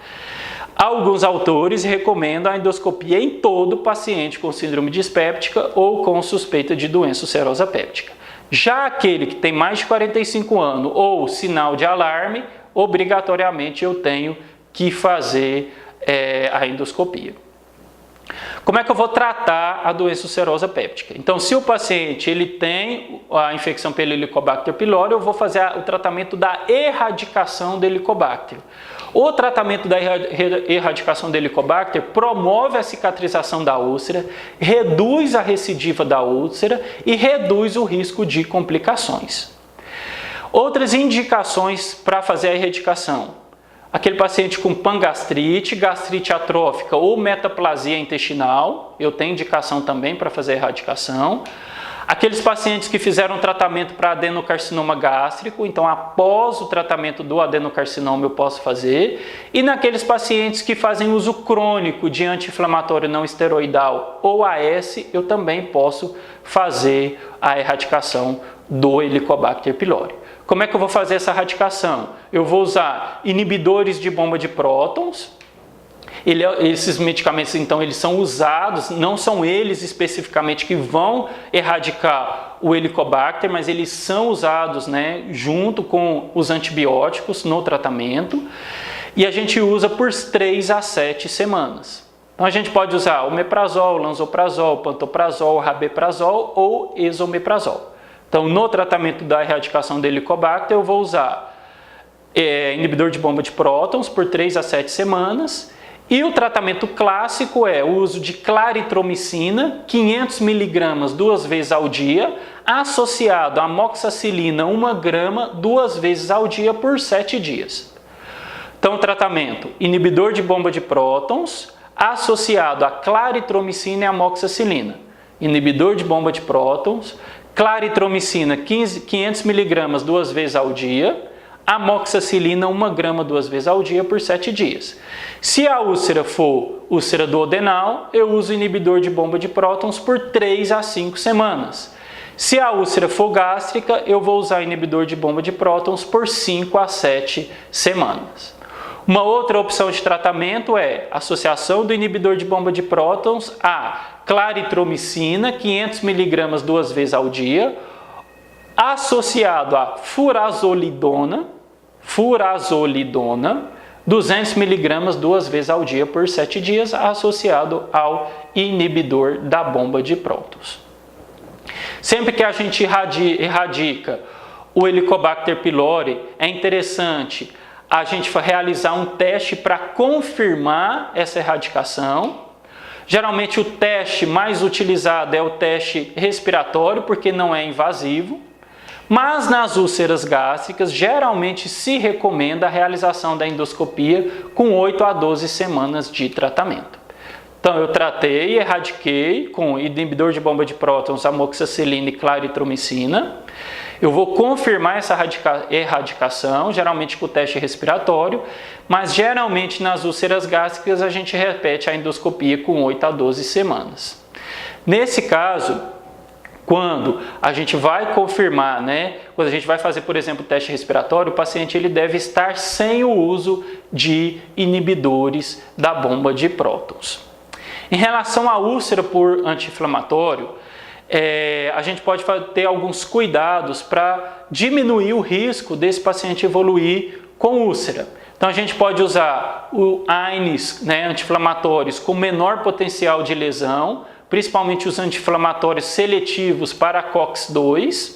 Alguns autores recomendam a endoscopia em todo paciente com síndrome dispéptica ou com suspeita de doença ulcerosa péptica. Já aquele que tem mais de 45 anos ou sinal de alarme, obrigatoriamente eu tenho que fazer a endoscopia. Como é que eu vou tratar a doença ulcerosa péptica? Então, se o paciente ele tem a infecção pelo Helicobacter pylori, eu vou fazer o tratamento da erradicação do Helicobacter. O tratamento da erradicação do Helicobacter promove a cicatrização da úlcera, reduz a recidiva da úlcera e reduz o risco de complicações. Outras indicações para fazer a erradicação. Aquele paciente com pangastrite, gastrite atrófica ou metaplasia intestinal, eu tenho indicação também para fazer a erradicação. Aqueles pacientes que fizeram tratamento para adenocarcinoma gástrico, então após o tratamento do adenocarcinoma eu posso fazer. E naqueles pacientes que fazem uso crônico de anti-inflamatório não esteroidal ou AS, eu também posso fazer a erradicação do Helicobacter pylori. Como é que eu vou fazer essa erradicação? Eu vou usar inibidores de bomba de prótons. Esses medicamentos, então, eles são usados, não são eles especificamente que vão erradicar o Helicobacter, mas eles são usados, né, junto com os antibióticos no tratamento. E a gente usa por 3 a 7 semanas. Então, a gente pode usar omeprazol, lansoprazol, pantoprazol, rabeprazol ou esomeprazol. Então, no tratamento da erradicação do Helicobacter, eu vou usar inibidor de bomba de prótons por 3 a 7 semanas. E o tratamento clássico é o uso de claritromicina, 500 mg 2 vezes ao dia, associado a amoxicilina 1 grama 2 vezes ao dia por 7 dias. Então, o tratamento inibidor de bomba de prótons, associado a claritromicina e amoxicilina. Inibidor de bomba de prótons, claritromicina 500 mg 2 vezes ao dia, amoxicilina 1 grama 2 vezes ao dia por 7 dias. Se a úlcera for úlcera duodenal, eu uso inibidor de bomba de prótons por 3 a 5 semanas. Se a úlcera for gástrica, eu vou usar inibidor de bomba de prótons por 5 a 7 semanas. Uma outra opção de tratamento é associação do inibidor de bomba de prótons a claritromicina, 500 mg 2 vezes ao dia, associado a furazolidona, 200 mg 2 vezes ao dia por 7 dias, associado ao inibidor da bomba de prótons. Sempre que a gente erradica o Helicobacter pylori, é interessante a gente realizar um teste para confirmar essa erradicação. Geralmente o teste mais utilizado é o teste respiratório, porque não é invasivo. Mas nas úlceras gástricas, geralmente se recomenda a realização da endoscopia com 8 a 12 semanas de tratamento. Então, eu tratei e erradiquei com inibidor de bomba de prótons, amoxicilina e claritromicina. Eu vou confirmar essa erradicação, geralmente com o teste respiratório, mas geralmente nas úlceras gástricas a gente repete a endoscopia com 8 a 12 semanas. Nesse caso, quando a gente vai confirmar, quando a gente vai fazer, por exemplo, o teste respiratório, o paciente ele deve estar sem o uso de inibidores da bomba de prótons. Em relação à úlcera por anti-inflamatório, a gente pode ter alguns cuidados para diminuir o risco desse paciente evoluir com úlcera. Então a gente pode usar o AINES, anti-inflamatórios com menor potencial de lesão, principalmente os anti-inflamatórios seletivos para COX-2.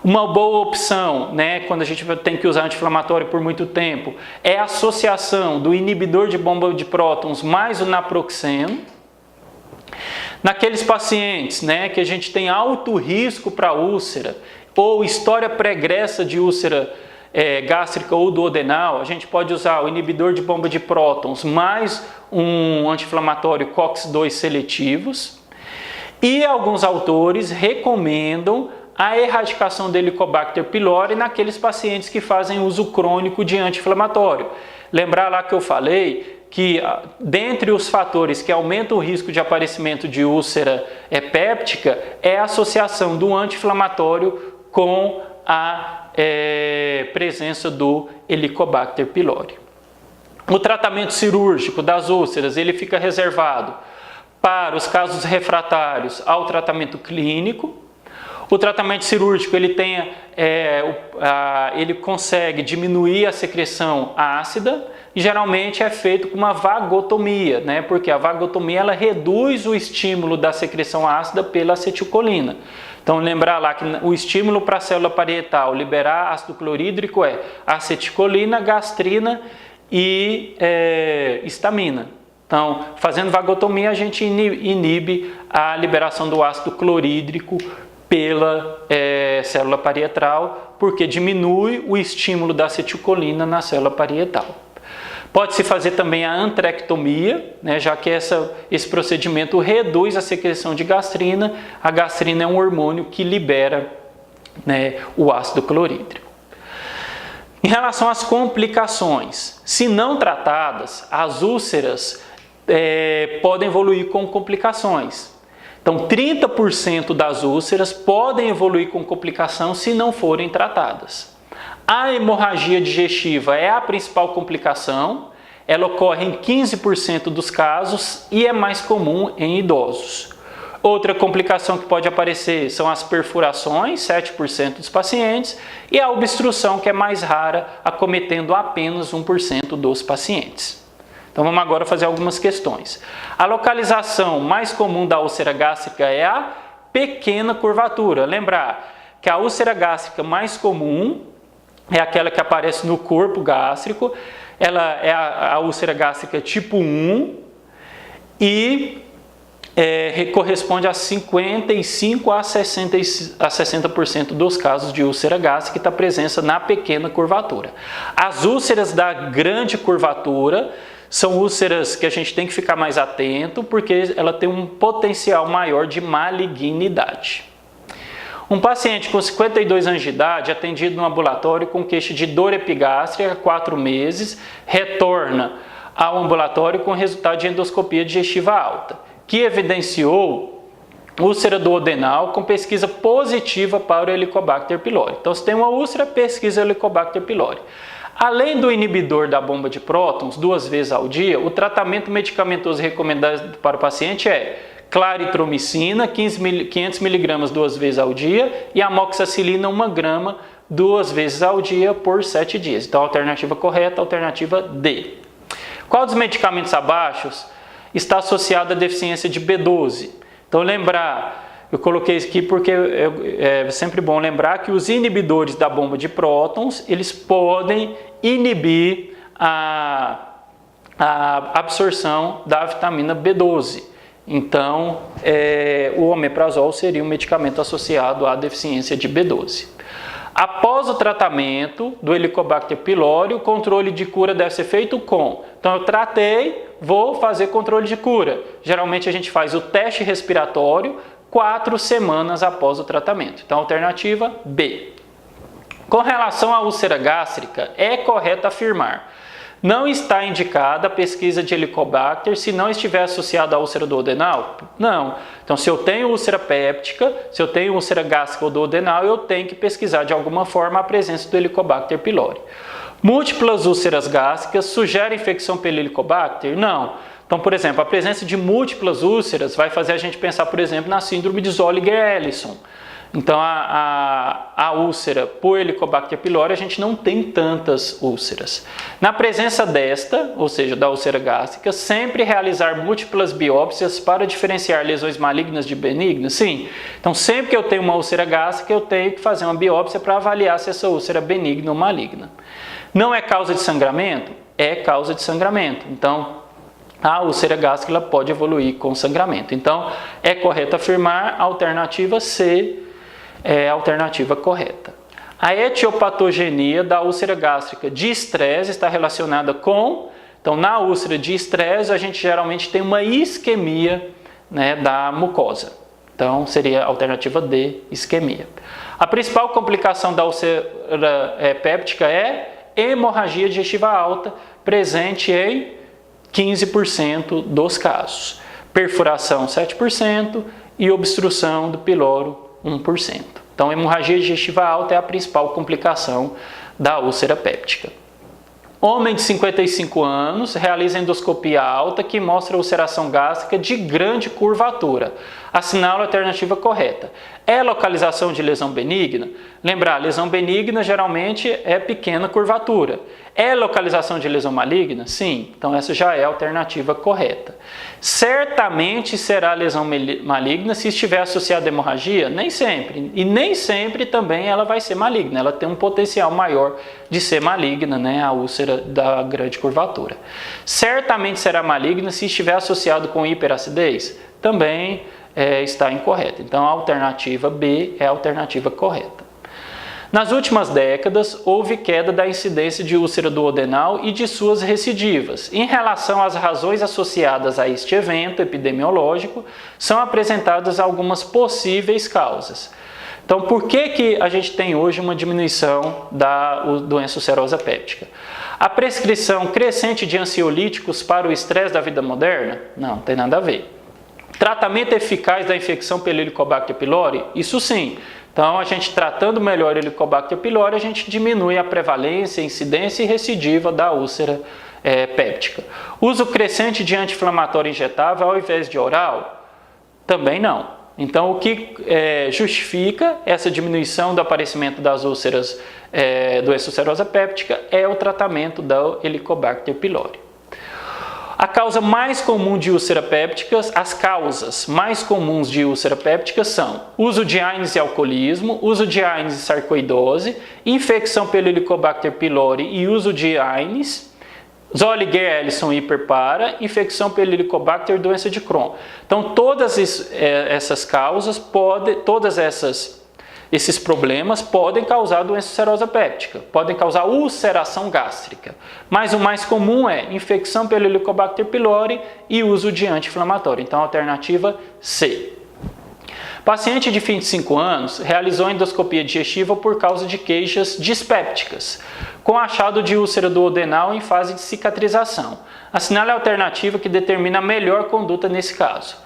Uma boa opção, quando a gente tem que usar anti-inflamatório por muito tempo, é a associação do inibidor de bomba de prótons mais o naproxeno. Naqueles pacientes que a gente tem alto risco para úlcera ou história pregressa de úlcera gástrica ou duodenal, a gente pode usar o inibidor de bomba de prótons mais um anti-inflamatório COX-2 seletivos. E alguns autores recomendam a erradicação do Helicobacter pylori naqueles pacientes que fazem uso crônico de anti-inflamatório. Lembrar lá que eu falei que, dentre os fatores que aumentam o risco de aparecimento de úlcera péptica, é a associação do anti-inflamatório com a presença do Helicobacter pylori. O tratamento cirúrgico das úlceras ele fica reservado para os casos refratários ao tratamento clínico. O tratamento cirúrgico ele consegue diminuir a secreção ácida e geralmente é feito com uma vagotomia, porque a vagotomia ela reduz o estímulo da secreção ácida pela acetilcolina. Então lembrar lá que o estímulo para a célula parietal liberar ácido clorídrico é acetilcolina, gastrina e histamina. Então, fazendo vagotomia, a gente inibe a liberação do ácido clorídrico pela célula parietal, porque diminui o estímulo da acetilcolina na célula parietal. Pode-se fazer também a antrectomia, né, já que esse procedimento reduz a secreção de gastrina. A gastrina é um hormônio que libera, né, o ácido clorídrico. Em relação às complicações, se não tratadas, as úlceras podem evoluir com complicações. Então, 30% das úlceras podem evoluir com complicação se não forem tratadas. A hemorragia digestiva é a principal complicação, ela ocorre em 15% dos casos e é mais comum em idosos. Outra complicação que pode aparecer são as perfurações, 7% dos pacientes, e a obstrução, que é mais rara, acometendo apenas 1% dos pacientes. Então vamos agora fazer algumas questões. A localização mais comum da úlcera gástrica é a pequena curvatura. Lembrar que a úlcera gástrica mais comum é aquela que aparece no corpo gástrico, ela é a úlcera gástrica tipo 1 e corresponde a 55 a 60% dos casos de úlcera gástrica que está presença na pequena curvatura. As úlceras da grande curvatura são úlceras que a gente tem que ficar mais atento, porque ela tem um potencial maior de malignidade. Um paciente com 52 anos de idade, atendido no ambulatório com queixa de dor epigástrica há 4 meses, retorna ao ambulatório com resultado de endoscopia digestiva alta, que evidenciou úlcera duodenal com pesquisa positiva para o Helicobacter pylori. Então, se tem uma úlcera, pesquisa Helicobacter pylori. Além do inibidor da bomba de prótons, 2 vezes ao dia, o tratamento medicamentoso recomendado para o paciente é claritromicina, 500 mg 2 vezes ao dia, e amoxicilina 1 grama 2 vezes ao dia por 7 dias. Então, a alternativa correta, a alternativa D. Qual dos medicamentos abaixo está associado à deficiência de B12? Então, lembrar, eu coloquei isso aqui porque é sempre bom lembrar que os inibidores da bomba de prótons, eles podem inibir a absorção da vitamina B12. Então, o omeprazol seria um medicamento associado à deficiência de B12. Após o tratamento do Helicobacter pylori, o controle de cura deve ser feito com. Então, eu tratei, vou fazer controle de cura. Geralmente, a gente faz o teste respiratório 4 semanas após o tratamento. Então, alternativa B. Com relação à úlcera gástrica, é correto afirmar: não está indicada a pesquisa de Helicobacter se não estiver associada à úlcera duodenal? Não. Então, se eu tenho úlcera péptica, se eu tenho úlcera gástrica ou duodenal, eu tenho que pesquisar de alguma forma a presença do Helicobacter pylori. Múltiplas úlceras gástricas sugerem infecção pelo Helicobacter? Não. Então, por exemplo, a presença de múltiplas úlceras vai fazer a gente pensar, por exemplo, na síndrome de Zolliger-Ellison. Então, a úlcera por Helicobacter pylori, a gente não tem tantas úlceras. Na presença desta, ou seja, da úlcera gástrica, sempre realizar múltiplas biópsias para diferenciar lesões malignas de benignas? Sim. Então, sempre que eu tenho uma úlcera gástrica, eu tenho que fazer uma biópsia para avaliar se essa úlcera é benigna ou maligna. Não é causa de sangramento? É causa de sangramento. Então, a úlcera gástrica ela pode evoluir com sangramento. Então, é correto afirmar a alternativa C é a alternativa correta. A etiopatogenia da úlcera gástrica de estresse está relacionada com... Então, na úlcera de estresse, a gente geralmente tem uma isquemia, né, da mucosa. Então, seria a alternativa D, isquemia. A principal complicação da úlcera péptica é hemorragia digestiva alta, presente em 15% dos casos. Perfuração, 7% e obstrução do piloro, 1%. Então, hemorragia digestiva alta é a principal complicação da úlcera péptica. Homem de 55 anos realiza endoscopia alta que mostra ulceração gástrica de grande curvatura. Assinala a alternativa correta. É localização de lesão benigna? Lembrar, lesão benigna geralmente é pequena curvatura. É localização de lesão maligna? Sim. Então essa já é a alternativa correta. Certamente será lesão maligna se estiver associada à hemorragia? Nem sempre. E nem sempre também ela vai ser maligna. Ela tem um potencial maior de ser maligna, né, a úlcera da grande curvatura. Certamente será maligna se estiver associado com hiperacidez? Também está incorreta. Então a alternativa B é a alternativa correta. Nas últimas décadas, houve queda da incidência de úlcera duodenal e de suas recidivas. Em relação às razões associadas a este evento epidemiológico, são apresentadas algumas possíveis causas. Então, por que a gente tem hoje uma diminuição da doença ulcerosa péptica? A prescrição crescente de ansiolíticos para o estresse da vida moderna? Não tem nada a ver. Tratamento eficaz da infecção pelo Helicobacter pylori? Isso sim. Então, a gente tratando melhor o Helicobacter pylori, a gente diminui a prevalência, incidência e recidiva da úlcera péptica. Uso crescente de anti-inflamatório injetável ao invés de oral? Também não. Então, o que justifica essa diminuição do aparecimento das úlceras, doença ulcerosa péptica, é o tratamento do Helicobacter pylori. A causa mais comum de úlcera péptica, as causas mais comuns de úlcera péptica são uso de AINES e alcoolismo, uso de AINES e sarcoidose, infecção pelo Helicobacter pylori e uso de AINES, Zollinger-Ellison hiperpara, infecção pelo Helicobacter e doença de Crohn. Então, todas essas causas esses problemas podem causar doença ulcerosa péptica, podem causar ulceração gástrica, mas o mais comum é infecção pelo Helicobacter pylori e uso de anti-inflamatório. Então, alternativa C. Paciente de 25 anos realizou endoscopia digestiva por causa de queixas dispépticas, com achado de úlcera duodenal em fase de cicatrização. Assinale a alternativa que determina a melhor conduta nesse caso.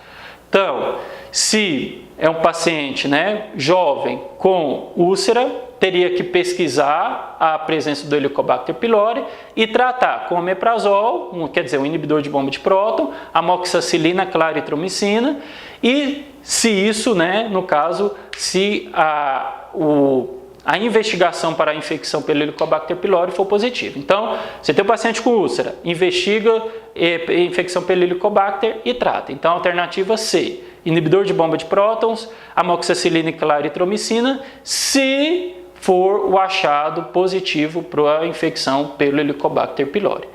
Então, se é um paciente jovem com úlcera, teria que pesquisar a presença do Helicobacter pylori e tratar com omeprazol, um inibidor de bomba de próton, amoxicilina, claritromicina, e se isso, no caso, se a investigação para a infecção pelo Helicobacter pylori for positiva. Então, você tem um paciente com úlcera, investiga a infecção pelo Helicobacter e trata. Então, alternativa C, inibidor de bomba de prótons, amoxicilina e claritromicina, se for o achado positivo para a infecção pelo Helicobacter pylori.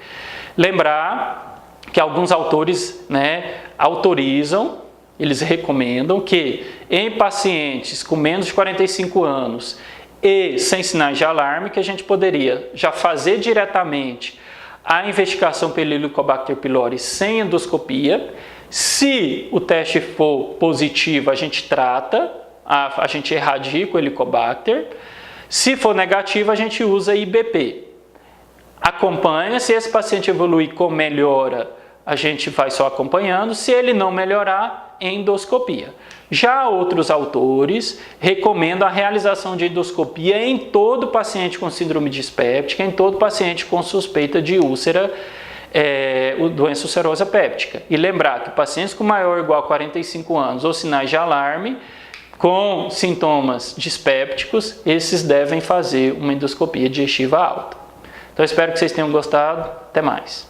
Lembrar que alguns autores autorizam, eles recomendam que em pacientes com menos de 45 anos e sem sinais de alarme, que a gente poderia já fazer diretamente a investigação pelo Helicobacter pylori sem endoscopia. Se o teste for positivo, a gente trata, a gente erradica o Helicobacter. Se for negativo, a gente usa IBP. Acompanha, se esse paciente evoluir com melhora, a gente vai só acompanhando. Se ele não melhorar, endoscopia. Já outros autores recomendam a realização de endoscopia em todo paciente com síndrome dispéptica, em todo paciente com suspeita de úlcera, doença ulcerosa péptica. E lembrar que pacientes com maior ou igual a 45 anos ou sinais de alarme, com sintomas dispépticos, esses devem fazer uma endoscopia digestiva alta. Então, espero que vocês tenham gostado. Até mais.